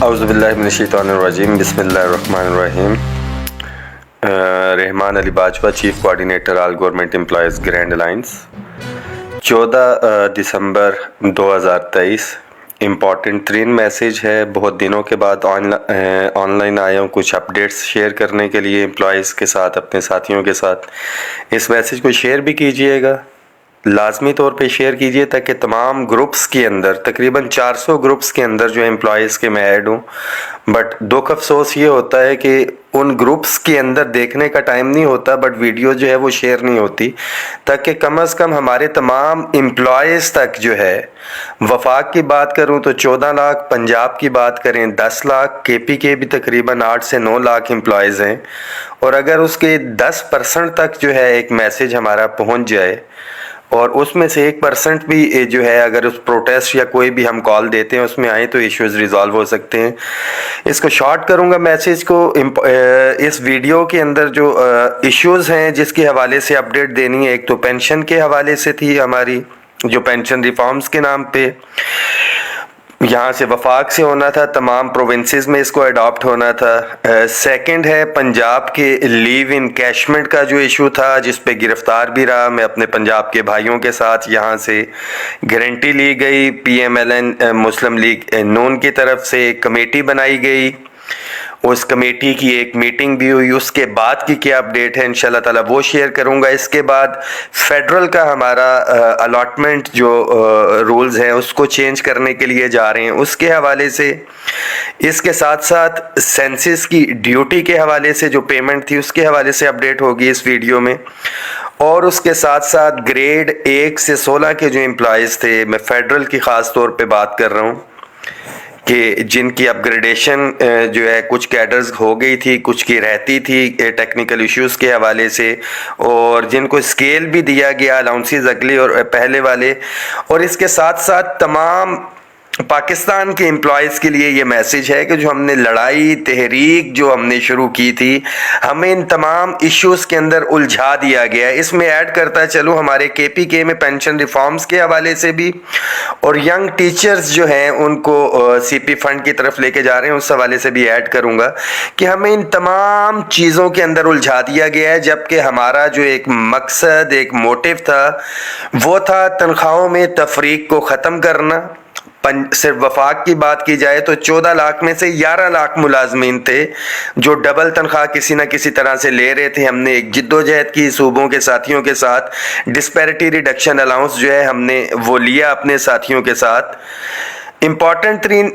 अऊज़ुबिल्लाहि मिनश्शैतानिर्रजीम बिस्मिल्लाहिर्रहमानिर्रहीम। Rahman Ali Bajwa, chief coordinator all government employees grand alliance. 14 दिसंबर 2023। Important तरीन message है। बहुत दिनों के बाद ऑनलाइन आया हूँ कुछ अपडेट्स शेयर करने के लिए एम्प्लॉयज़ के साथ, अपने साथियों के साथ। इस मैसेज को शेयर भी कीजिएगा, लाजमी तौर पे शेयर कीजिए, ताकि तमाम ग्रुप्स के अंदर, तकरीबन 400 ग्रुप्स के अंदर जो एम्प्लॉयज़ के मैं ऐड हूँ। बट दुख अफसोस ये होता है कि उन ग्रुप्स के अंदर देखने का टाइम नहीं होता, बट वीडियो जो है वो शेयर नहीं होती, ताकि कम से कम हमारे तमाम एम्प्लॉयज़ तक जो है, वफाक की बात करूं तो 14 लाख, पंजाब की बात करें 10 लाख, केपी के भी तकरीबन 8 से 9 लाख एम्प्लॉयज़ हैं। और अगर उसके 10% तक जो है एक मैसेज हमारा पहुंच जाए, और उसमें से 1% भी जो है अगर उस प्रोटेस्ट या कोई भी हम कॉल देते हैं उसमें आए, तो इश्यूज़ रिज़ॉल्व हो सकते हैं। इसको शॉर्ट करूंगा मैसेज को। इस वीडियो के अंदर जो इश्यूज़ हैं जिसके हवाले से अपडेट देनी है, एक तो पेंशन के हवाले से थी, हमारी जो पेंशन रिफॉर्म्स के नाम पे यहाँ से वफाक से होना था, तमाम प्रोविंसेस में इसको अडॉप्ट होना था। सेकंड है पंजाब के लीव इन कैशमेंट का जो इशू था, जिस पे गिरफ्तार भी रहा मैं अपने पंजाब के भाइयों के साथ। यहाँ से गारंटी ली गई, PMLN मुस्लिम लीग नून की तरफ से एक कमेटी बनाई गई, उस कमेटी की एक मीटिंग भी हुई। उसके बाद की क्या अपडेट है इंशाल्लाह ताला वो शेयर करूंगा। इसके बाद फेडरल का हमारा अलॉटमेंट जो रूल्स हैं उसको चेंज करने के लिए जा रहे हैं, उसके हवाले से। इसके साथ साथ सेंसस की ड्यूटी के हवाले से जो पेमेंट थी उसके हवाले से अपडेट होगी इस वीडियो में। और उसके साथ साथ ग्रेड 1 से 16 के जो एम्प्लॉयज़ थे, मैं फेडरल की ख़ास तौर पे बात कर रहा हूँ, कि जिनकी अपग्रेडेशन जो है कुछ कैडर्स हो गई थी, कुछ की रहती थी टेक्निकल इश्यूज़ के हवाले से, और जिनको स्केल भी दिया गया अलाउंसेस अगले और पहले वाले। और इसके साथ साथ तमाम पाकिस्तान के एम्प्लॉयज़ के लिए ये मैसेज है कि जो हमने लड़ाई तहरीक जो हमने शुरू की थी, हमें इन तमाम इश्यूज़ के अंदर उलझा दिया गया है। इसमें ऐड करता चलूँ हमारे KPK में पेंशन रिफॉर्म्स के हवाले से भी, और यंग टीचर्स जो हैं उनको CP फंड की तरफ लेके जा रहे हैं, उस हवाले से भी ऐड करूँगा कि हमें इन तमाम चीज़ों के अंदर उलझा दिया गया है। जबकि हमारा जो एक मकसद, एक मोटिव था, वो था तनख्वाहों में तफरीक को ख़त्म करना। सिर्फ वफाक की बात की जाए तो 14 लाख में से 11 लाख मुलाजमीन थे जो डबल तनख्वाह किसी न किसी तरह से ले रहे थे। हमने एक जिद्दोजहद की सूबों के साथियों के साथ, डिस्पैरिटी रिडक्शन अलाउंस जो है हमने वो लिया अपने साथियों के साथ। इम्पॉर्टेंट तरीन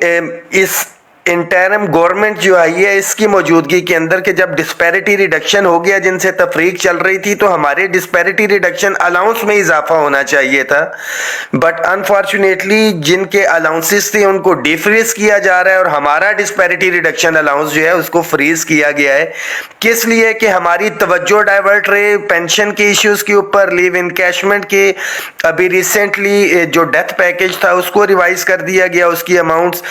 इस इंटरम गवर्नमेंट जो आई है इसकी मौजूदगी के अंदर, कि जब डिस्पैरिटी रिडक्शन हो गया जिनसे तफरीक चल रही थी, तो हमारे डिस्पैरिटी रिडक्शन अलाउंस में इजाफा होना चाहिए था। बट अनफॉर्चुनेटली जिनके अलाउंसेस थे उनको डिफ्रीज किया जा रहा है, और हमारा डिस्पैरिटी रिडक्शन अलाउंस जो है उसको फ्रीज किया गया है। किस लिए? कि हमारी तवज्जो डाइवर्ट रहे पेंशन के इश्यूज के ऊपर, लीव इनकैशमेंट के। अभी रिसेंटली जो डेथ पैकेज था उसको रिवाइज कर दिया गया, उसकी अमाउंट्स।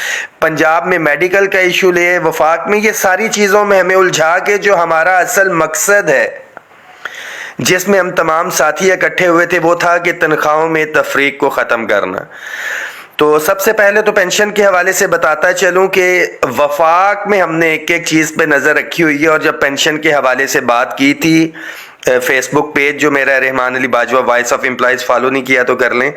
पंजाब में मेडिकल का इशू ले, वफाक में, ये सारी चीज़ों में हमें उलझा के जो हमारा असल मकसद है जिसमें हम तमाम साथी इकट्ठे हुए थे, वो था कि तनख्वाहों में तफरीक को ख़त्म करना। तो सबसे पहले तो पेंशन के हवाले से बताता चलूं कि वफाक में हमने एक एक चीज़ पे नज़र रखी हुई है। और जब पेंशन के हवाले से बात की थी, फेसबुक पेज जो मेरा Rahman Ali Bajwa voice of employees follow नहीं किया तो कर लें,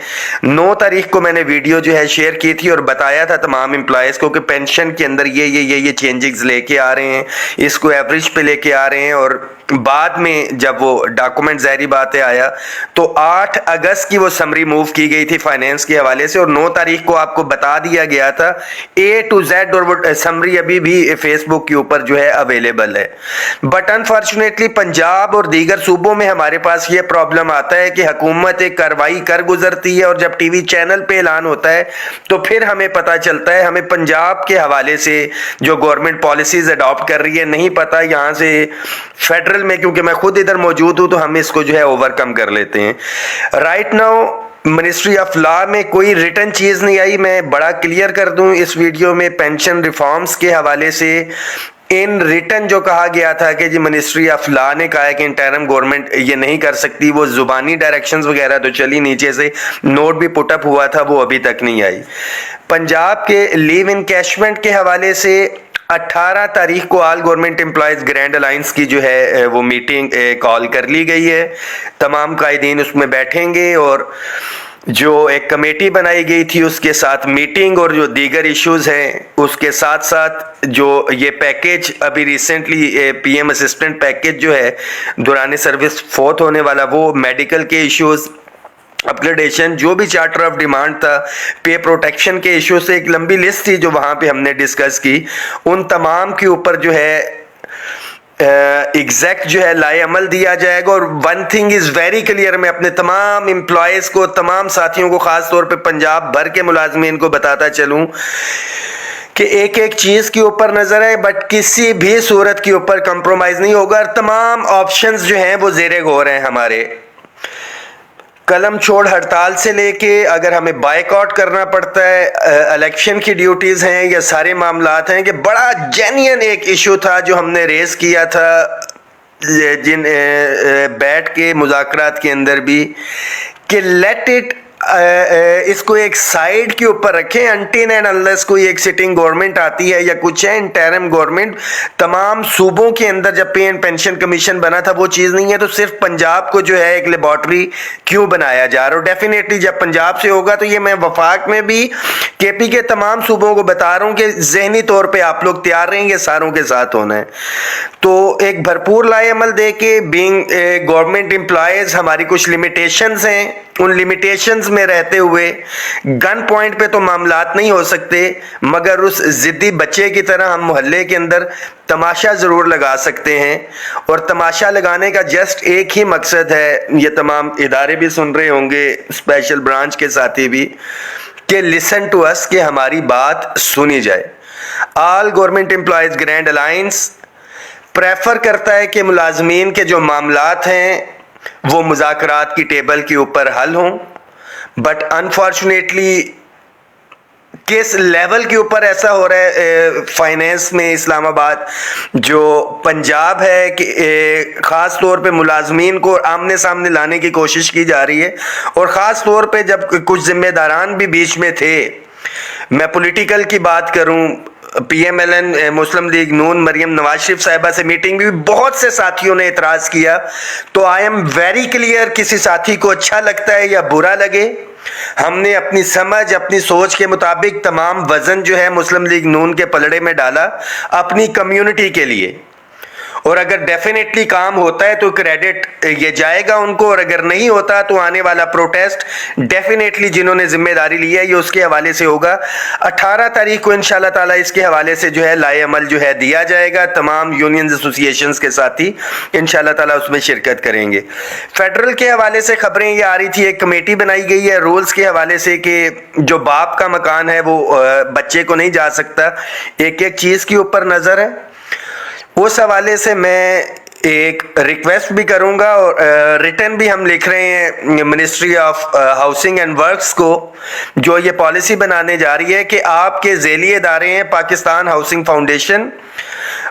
9 तारीख को मैंने वीडियो जो है शेयर की थी और बताया था तमाम एम्प्लॉयज़ को कि पेंशन के अंदर ये चेंजेस लेके आ रहे हैं, इसको एवरेज पे लेके आ रहे हैं। और बाद में जब वो डॉक्यूमेंट ज़ाहिरी बात है आया, तो 8 अगस्त की वो समरी मूव की गई थी फाइनेंस के हवाले से, और 9 तारीख को आपको बता दिया गया था A to Z, और वो समरी अभी भी फेसबुक के ऊपर जो है अवेलेबल है। बट अनफॉर्चुनेटली पंजाब और दीगर सूबों में हमारे पास ये प्रॉब्लम आता है कि हुकूमत एक कार्रवाई कर गुजरती है, और जब टीवी चैनल पे ऐलान होता है तो फिर हमें पता चलता है। हमें पंजाब के हवाले से जो गवर्नमेंट पॉलिसीज अडॉप्ट कर रही है नहीं पता, यहाँ से फेडरल में, क्योंकि मैं खुद इधर मौजूद हूँ तो हम इसको जो है ओवरकम कर लेते हैं। Right now ministry of law میں کوئی ریٹن چیز نہیں آئی. میں بڑا کلیئر کر دوں اس ویڈیو میں پینشن ریفارمز کے حوالے سے ان ریٹن جو کہا گیا تھا کہ جی منسٹری آف لا نے کہا ہے کہ انٹرم گورنمنٹ یہ نہیں کر سکتی, وہ زبانی ڈائریکشنز وغیرہ تو چلی, نیچے سے نوٹ بھی پٹ اپ ہوا تھا, وہ ابھی تک نہیں آئی. پنجاب کے لیو انکیشمنٹ کے حوالے سے 18 تاریخ کو آل گورنمنٹ امپلائیز گرینڈ الائنس کی جو ہے وہ میٹنگ کال کر لی گئی ہے. تمام قائدین اس میں بیٹھیں گے اور جو ایک کمیٹی بنائی گئی تھی اس کے ساتھ میٹنگ اور جو دیگر ایشوز ہیں اس کے ساتھ ساتھ جو یہ پیکیج ابھی recently P M assistant package جو ہے دوران سروس فوت ہونے والا, وہ میڈیکل کے ایشوز, اپگریڈیشن, جو بھی چارٹر آف ڈیمانڈ تھا, پے پروٹیکشن کے ایشو سے ایک لمبی لسٹ تھی جو وہاں پہ ہم نے ڈسکس کی, ان تمام کے اوپر جو ہے ایگزیکٹ جو ہے لائے عمل دیا جائے گا. اور one thing is very clear, میں اپنے تمام امپلائیز کو, تمام ساتھیوں کو, خاص طور پہ پنجاب بھر کے ملازمین کو بتاتا چلوں کہ ایک ایک چیز کے اوپر نظر ہے, بٹ کسی بھی صورت کے اوپر کمپرومائز نہیں ہوگا, اور تمام آپشنز جو ہیں وہ زیر غور ہیں ہمارے. قلم چھوڑ ہڑتال سے لے کے اگر ہمیں بائیک آؤٹ کرنا پڑتا ہے, الیکشن کی ڈیوٹیز ہیں, یا سارے معاملات ہیں, کہ بڑا جینین ایک ایشو تھا جو ہم نے ریز کیا تھا جن بیٹھ کے مذاکرات کے اندر بھی, کہ لیٹ اٹ اس کو ایک سائیڈ کے اوپر رکھیں انٹل اینڈ انلیس کوئی ایک سٹنگ گورنمنٹ آتی ہے یا کچھ ہے. انٹرم گورنمنٹ تمام صوبوں کے اندر جب پے اینڈ پینشن کمیشن بنا تھا وہ چیز نہیں ہے, تو صرف پنجاب کو جو ہے ایک لیبارٹری کیوں بنایا جا رہا ہے. اور ڈیفینیٹلی جب پنجاب سے ہوگا تو یہ میں وفاق میں بھی کے پی کے تمام صوبوں کو بتا رہا ہوں کہ ذہنی طور پہ آپ لوگ تیار رہیں گے, ساروں کے ساتھ ہونا ہے. تو ایک بھرپور لائے عمل دے کے بینگ گورنمنٹ امپلائیز ہماری کچھ لمیٹیشنز ہیں, ان لمیٹیشنز میں رہتے ہوئے گن پوائنٹ پہ تو معاملات نہیں ہو سکتے, مگر اس ضدی بچے کی طرح ہم محلے کے اندر تماشا ضرور لگا سکتے ہیں. اور تماشا لگانے کا جسٹ ایک ہی مقصد ہے, یہ تمام ادارے بھی سن رہے ہوں گے, اسپیشل برانچ کے ساتھی بھی, کہ لسن ٹو اس, کہ ہماری بات سنی جائے. آل government employees grand alliance prefer کرتا ہے کہ ملازمین کے جو معاملات ہیں وہ مذاکرات کی ٹیبل کے اوپر حل ہوں, بٹ انفارچونیٹلی کس لیول کے اوپر ایسا ہو رہا ہے فائنینس میں اسلام آباد جو پنجاب ہے, کہ خاص طور پہ ملازمین کو آمنے سامنے لانے کی کوشش کی جا رہی ہے, اور خاص طور پہ جب کچھ ذمہ داران بھی بیچ میں تھے. میں پولیٹیکل کی بات کروں, پی ایم ایل این مسلم لیگ نون مریم نواز شریف صاحبہ سے میٹنگ بھی بہت سے ساتھیوں نے اعتراض کیا, تو آئی ایم ویری کلیئر, کسی ساتھی کو اچھا لگتا ہے یا برا لگے, ہم نے اپنی سمجھ, اپنی سوچ کے مطابق تمام وزن جو ہے مسلم لیگ نون کے پلڑے میں ڈالا اپنی کمیونٹی کے لیے. اور اگر ڈیفینیٹلی کام ہوتا ہے تو کریڈٹ یہ جائے گا ان کو, اور اگر نہیں ہوتا تو آنے والا پروٹیسٹ ڈیفینیٹلی جنہوں نے ذمہ داری لی ہے یہ اس کے حوالے سے ہوگا. 18 تاریخ کو انشاءاللہ تعالی اس کے حوالے سے جو ہے لائے عمل جو ہے دیا جائے گا. تمام یونینز ایسوسیشنز کے ساتھی انشاءاللہ تعالی اس میں شرکت کریں گے. فیڈرل کے حوالے سے خبریں یہ آ رہی تھی, ایک کمیٹی بنائی گئی ہے رولز کے حوالے سے کہ جو باپ کا مکان ہے وہ بچے کو نہیں جا سکتا, ایک ایک چیز کے اوپر نظر ہے. اس حوالے سے میں ایک ریکویسٹ بھی کروں گا, اور ریٹن بھی ہم لکھ رہے ہیں ministry of housing and works کو, جو یہ پالیسی بنانے جا رہی ہے کہ آپ کے ذیلی ادارے ہیں پاکستان ہاؤسنگ فاؤنڈیشن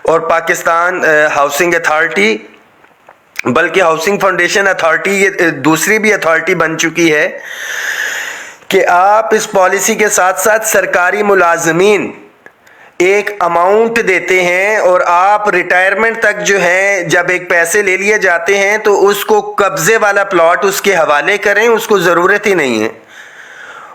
اور پاکستان ہاؤسنگ اتھارٹی, بلکہ ہاؤسنگ فاؤنڈیشن اتھارٹی یہ دوسری بھی اتھارٹی بن چکی ہے, کہ آپ اس پالیسی کے ساتھ ساتھ سرکاری ملازمین ایک اماؤنٹ دیتے ہیں, اور آپ ریٹائرمنٹ تک جو ہے جب ایک پیسے لے لیے جاتے ہیں تو اس کو قبضے والا پلاٹ اس کے حوالے کریں, اس کو ضرورت ہی نہیں ہے.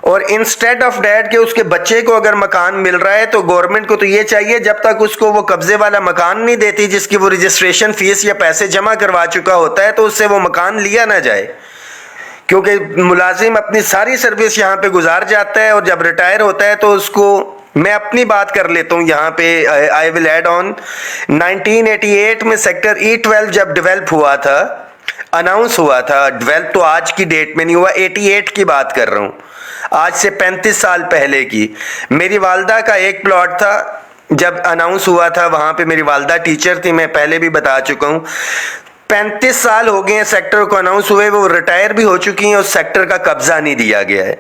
اور انسٹیڈ آف ڈیٹ کہ اس کے بچے کو اگر مکان مل رہا ہے تو گورنمنٹ کو تو یہ چاہیے جب تک اس کو وہ قبضے والا مکان نہیں دیتی جس کی وہ رجسٹریشن فیس یا پیسے جمع کروا چکا ہوتا ہے, تو اس سے وہ مکان لیا نہ جائے, کیونکہ ملازم اپنی ساری سروس یہاں پہ گزار جاتا ہے, اور جب ریٹائر ہوتا ہے تو اس کو, میں اپنی بات کر لیتا ہوں یہاں پہ, آئی ول ایڈ آن, 1988 میں سیکٹر E12 جب ڈیولپ ہوا تھا, اناؤنس ہوا تھا, ڈیولپ تو آج کی ڈیٹ میں نہیں ہوا, 88 کی بات کر رہا ہوں, آج سے 35 سال پہلے کی. میری والدہ کا ایک پلاٹ تھا جب اناؤنس ہوا تھا, وہاں پہ میری والدہ ٹیچر تھی, میں پہلے بھی بتا چکا ہوں. 35 साल हो गए हैं सेक्टर को अनाउंस हुए, वो रिटायर भी हो चुकी हैं, उस सेक्टर का कब्जा नहीं दिया गया है।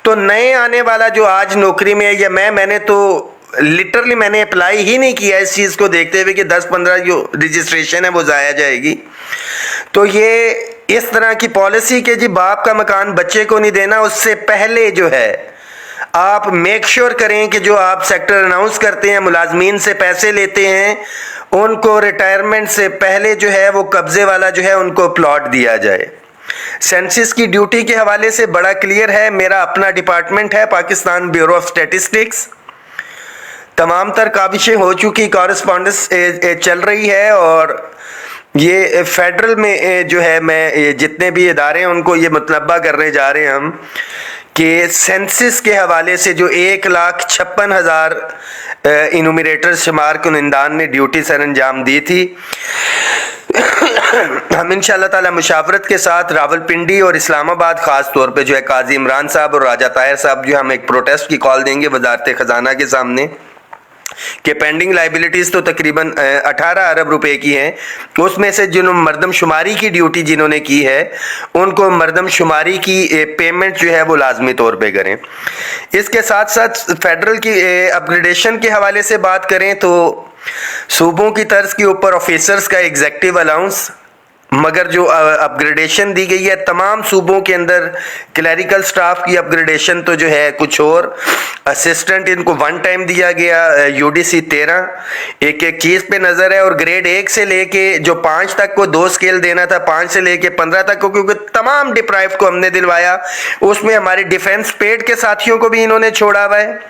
तो नए आने वाला जो आज नौकरी में है, या मैंने तो लिटरली मैंने अप्लाई ही नहीं किया इस चीज़ को देखते हुए कि 10-15 जो रजिस्ट्रेशन है वो ज़ाया जाएगी। तो ये इस तरह की पॉलिसी के जी बाप का मकान बच्चे को नहीं देना, उससे पहले जो है आप मेक श्योर करें कि जो आप सेक्टर अनाउंस करते हैं, मुलाजमीन से पैसे लेते हैं, उनको रिटायरमेंट से पहले जो है वो कब्जे वाला जो है उनको प्लॉट दिया जाए। सेंसस की ड्यूटी के हवाले से बड़ा क्लियर है, मेरा अपना डिपार्टमेंट है पाकिस्तान ब्यूरो ऑफ स्टैटिस्टिक्स, तमाम तर काविशें हो चुकी, कॉरेस्पॉन्डेंस चल रही है, और ये फेडरल में जो है मैं जितने भी इदारे हैं उनको ये मुतलबा करने जा रहे हैं हम कि सेंसस के हवाले से जो 1,56,000 इनुमरेटर शुमार कुनिंदान ने ड्यूटी सर अंजाम दी थी, हम इंशाअल्लाह ताला मुशावरत के साथ रावलपिंडी और इस्लामाबाद ख़ास तौर पे जो है काजी इमरान साहब और राजा ताहिर साहब जो हम एक प्रोटेस्ट की कॉल देंगे वजारत ख़जाना के सामने कि पेंडिंग लाइबिलिटीज़ तो तकरीबन 18 अरब रुपए की हैं, उसमें से जिन्होंने मरदमशुमारी की ड्यूटी जिन्होंने की है उनको मरदमशुमारी की पेमेंट जो है वो लाजमी तौर पे करें। इसके साथ साथ फेडरल की अपग्रेडेशन के हवाले से बात करें तो सूबों की तर्ज के ऊपर ऑफिसर्स का एग्जेक्टिव अलाउंस, मगर जो अपग्रेडेशन दी गई है तमाम सूबों के अंदर क्लरिकल स्टाफ की अपग्रेडेशन तो जो है कुछ और, असिस्टेंट इनको वन टाइम दिया गया, यूडीसी 13, एक एक चीज़ पे नज़र है, और ग्रेड 1 से लेके जो 5 तक को 2 स्केल देना था, 5 से लेके 15 तक को, क्योंकि तमाम डिप्राइव को हमने दिलवाया। उसमें हमारे डिफेंस पेड के साथियों को भी इन्होंने छोड़ा हुआ है,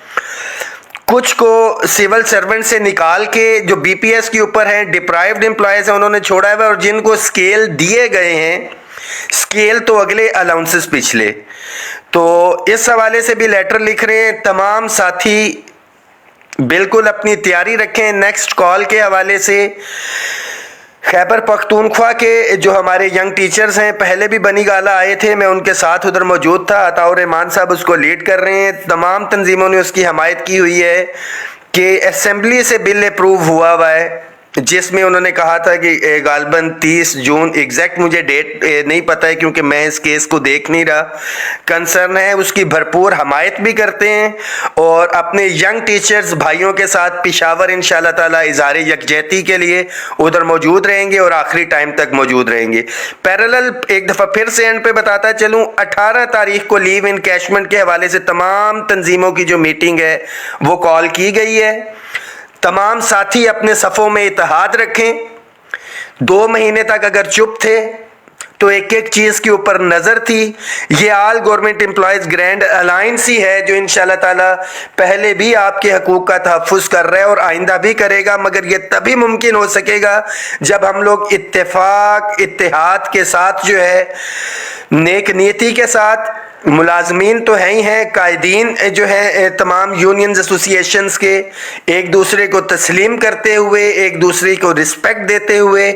कुछ को सिविल सर्वेंट से निकाल के जो बीपीएस के ऊपर हैं, डिप्राइव्ड एम्प्लॉयज़ हैं, उन्होंने छोड़ा है, और जिनको स्केल दिए गए हैं, स्केल तो अगले अलाउंसेस पिछले। तो इस हवाले से भी लेटर लिख रहे हैं, तमाम साथी बिल्कुल अपनी तैयारी रखें। नेक्स्ट कॉल के हवाले से खैबर पख्तूनख्वा के जो हमारे यंग टीचर्स हैं, पहले भी बनी गाला आए थे, मैं उनके साथ उधर मौजूद था, अताउर रहमान साहब उसको लीड कर रहे हैं, तमाम तंजीमों ने उसकी हमायत की हुई है कि असेंबली से बिल अप्रूव हुआ है, जिसमें उन्होंने कहा था कि गालबन 30 जून, एग्जैक्ट मुझे डेट नहीं पता है क्योंकि मैं इस केस को देख नहीं रहा, कंसर्न है, उसकी भरपूर हमायत भी करते हैं, और अपने यंग टीचर्स भाइयों के साथ पेशावर इंशाअल्लाह ताला इज़हार यकजहती के लिए उधर मौजूद रहेंगे और आखिरी टाइम तक मौजूद रहेंगे। पैरेलल एक दफ़ा फिर से एंड पे बताता चलूँ, 18 तारीख को लीव इनकैशमेंट के हवाले से तमाम तंजीमों की जो मीटिंग है वो कॉल की गई है। तमाम साथी अपने सफ़ों में इत्तेहाद रखें। 2 महीने तक अगर चुप थे तो एक एक चीज़ के ऊपर नज़र थी। ये all government employees grand alliance ही है जो इंशाअल्लाह ताला पहले भी आपके हकूक़ का तहफ़्फ़ुज़ कर रहा है और आइंदा भी करेगा, मगर ये तभी मुमकिन हो सकेगा जब हम लोग इत्तेफाक इत्तेहाद के साथ जो है, नेक नीयती के साथ, मुलाजमीन तो हैं ही हैं, कायदीन जो है तमाम यूनियंस एसोसिएशंस के, एक दूसरे को तस्लीम करते हुए, एक दूसरे को रिस्पेक्ट देते हुए,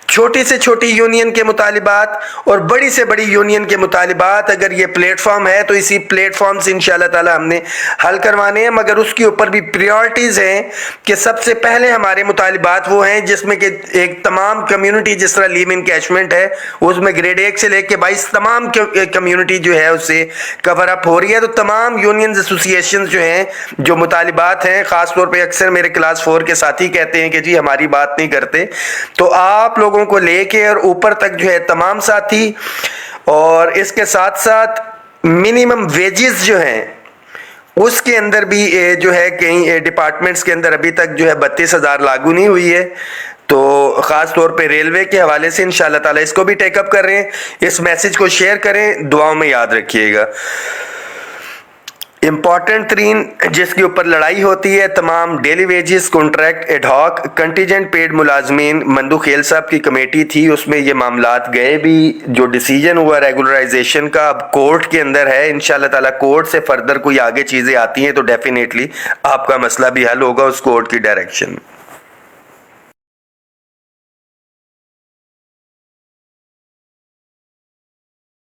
छोटी से छोटी यूनियन के मुतालिबात और बड़ी से बड़ी यूनियन के मुतालिबात, अगर ये प्लेटफॉर्म है तो इसी प्लेटफॉर्म से इंशाअल्लाह ताला हमने हल करवाने हैं, मगर उसके ऊपर भी प्रायोरिटीज़ हैं कि सबसे पहले हमारे मुतालिबात वो हैं जिसमें कि एक तमाम कम्युनिटी, जिस तरह लीव इनकैशमेंट है उसमें ग्रेड 1 से लेकर 22 तमाम कम्युनिटी जो है उससे कवर अप हो रही है। तो तमाम यूनियन एसोसिएशन जो हैं, जो मुतालिबात हैं, ख़ास तौर पर अक्सर मेरे क्लास 4 के साथी कहते हैं कि जी हमारी बात नहीं करते, तो आप लोगों को लेके और ऊपर तक जो है तमाम साथी, और इसके साथ साथ मिनिमम वेजेस जो हैं उसके अंदर भी जो है कई डिपार्टमेंट्स के अंदर अभी तक जो है 32,000 लागू नहीं हुई है, तो ख़ास तौर पे रेलवे के हवाले से इंशाअल्लाह ताला इसको भी टेकअप कर रहे हैं। इस मैसेज को शेयर करें, दुआओं में याद रखिएगा। इम्पॉर्टेंट तरीन जिसके ऊपर लड़ाई होती है, तमाम daily wages, contract, ad hoc, contingent paid मुलाजमीन, मंदू खेल साहब की कमेटी थी, उसमें ये मामलात गए भी, जो डिसीजन हुआ रेगुलराइजेशन का अब कोर्ट के अंदर है। इंशाअल्लाह ताला कोर्ट से फर्दर कोई आगे चीज़ें आती हैं तो डेफिनेटली आपका मसला भी हल होगा उस कोर्ट की डायरेक्शन में।